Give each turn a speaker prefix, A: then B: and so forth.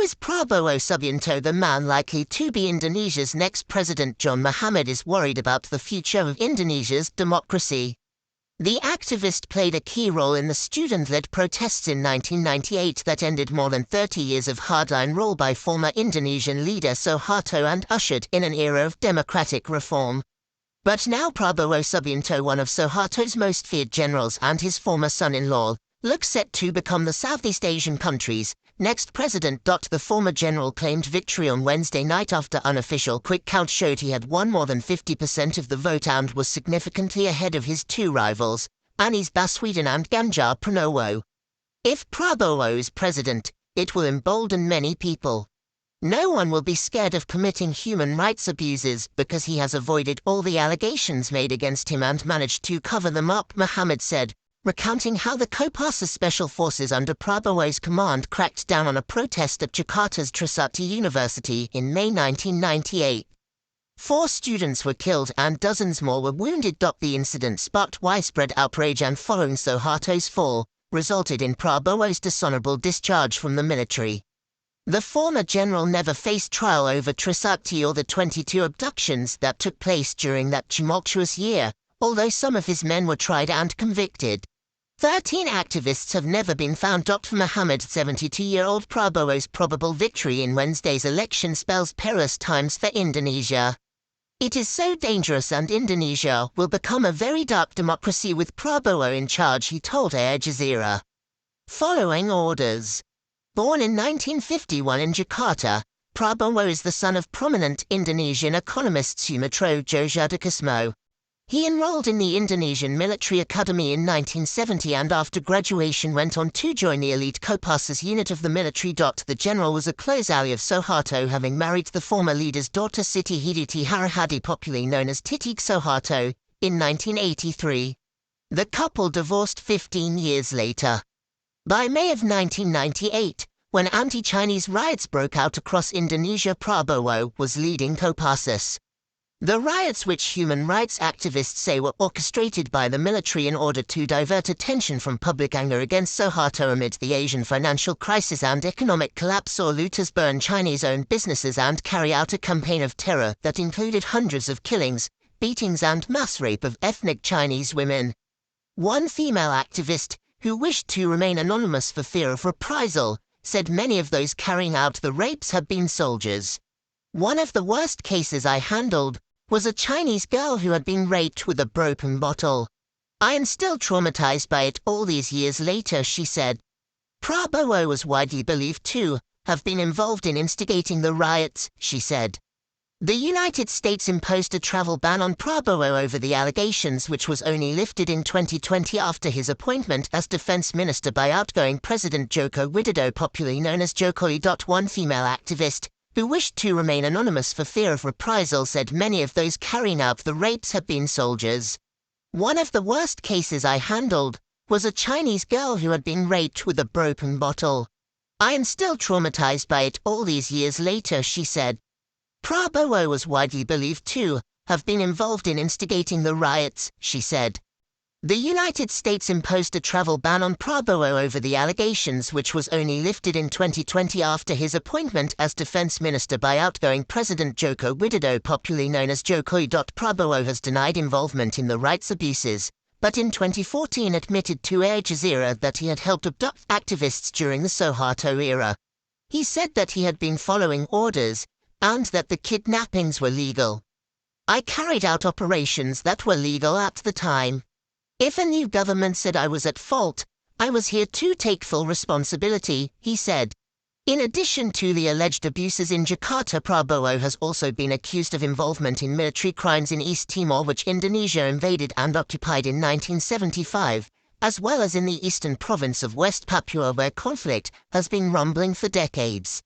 A: Is Prabowo Subianto the man likely to be Indonesia's next president? John Mohammed is worried about the future of Indonesia's democracy. The activist played a key role in the student-led protests in 1998 that ended more than 30 years of hardline rule by former Indonesian leader Suharto and ushered in an era of democratic reform. But now Prabowo Subianto, one of Suharto's most feared generals and his former son-in-law, looks set to become the Southeast Asian country's next president. The former general claimed victory on Wednesday night after unofficial quick count showed he had won more than 50% of the vote and was significantly ahead of his two rivals, Anies Baswedan and Ganjar Pranowo. If Prabowo is president, it will embolden many people. No one will be scared of committing human rights abuses because he has avoided all the allegations made against him and managed to cover them up, Mohammed said, recounting how the Kopassus special forces under Prabowo's command cracked down on a protest at Jakarta's Trisakti University in May 1998. 4 students were killed and dozens more were wounded. The incident sparked widespread outrage and, following Suharto's fall, resulted in Prabowo's dishonorable discharge from the military. The former general never faced trial over Trisakti or the 22 abductions that took place during that tumultuous year, although some of his men were tried and convicted. 13 activists have never been found. For Mohammed, 72-year-old Prabowo's probable victory in Wednesday's election spells perilous times for Indonesia. It is so dangerous and Indonesia will become a very dark democracy with Prabowo in charge, he told Al Jazeera. Following orders. Born in 1951 in Jakarta, Prabowo is the son of prominent Indonesian economist Sumitro Djoko. He enrolled in the Indonesian Military Academy in 1970 and after graduation went on to join the elite Kopassus unit of the military. The general was a close ally of Suharto, having married the former leader's daughter Siti Hidayati Harahadi, popularly known as Titik Suharto, in 1983. The couple divorced 15 years later. By May of 1998, when anti-Chinese riots broke out across Indonesia, Prabowo was leading Kopassus. The riots, which human rights activists say were orchestrated by the military in order to divert attention from public anger against Suharto amid the Asian financial crisis and economic collapse, saw looters burn Chinese-owned businesses and carry out a campaign of terror that included hundreds of killings, beatings and mass rape of ethnic Chinese women. One female activist, who wished to remain anonymous for fear of reprisal, said many of those carrying out the rapes had been soldiers. One of the worst cases I handled was a Chinese girl who had been raped with a broken bottle. I am still traumatized by it all these years later, she said. Prabowo was widely believed to have been involved in instigating the riots, she said. The United States imposed a travel ban on Prabowo over the allegations, which was only lifted in 2020 after his appointment as defense minister by outgoing President Joko Widodo, popularly known as Jokowi. One female activist, who wished to remain anonymous for fear of reprisal, said many of those carrying out the rapes had been soldiers. One of the worst cases I handled was a Chinese girl who had been raped with a broken bottle. I am still traumatized by it all these years later, she said. Prabowo was widely believed to have been involved in instigating the riots, she said. The United States imposed a travel ban on Prabowo over the allegations, which was only lifted in 2020 after his appointment as defense minister by outgoing President Joko Widodo, popularly known as Jokowi. Prabowo has denied involvement in the rights abuses, but in 2014 admitted to Al Jazeera that he had helped abduct activists during the Suharto era. He said that he had been following orders, and that the kidnappings were legal. I carried out operations that were legal at the time. If a new government said I was at fault, I was here to take full responsibility, he said. In addition to the alleged abuses in Jakarta, Prabowo has also been accused of involvement in military crimes in East Timor, which Indonesia invaded and occupied in 1975, as well as in the eastern province of West Papua, where conflict has been rumbling for decades.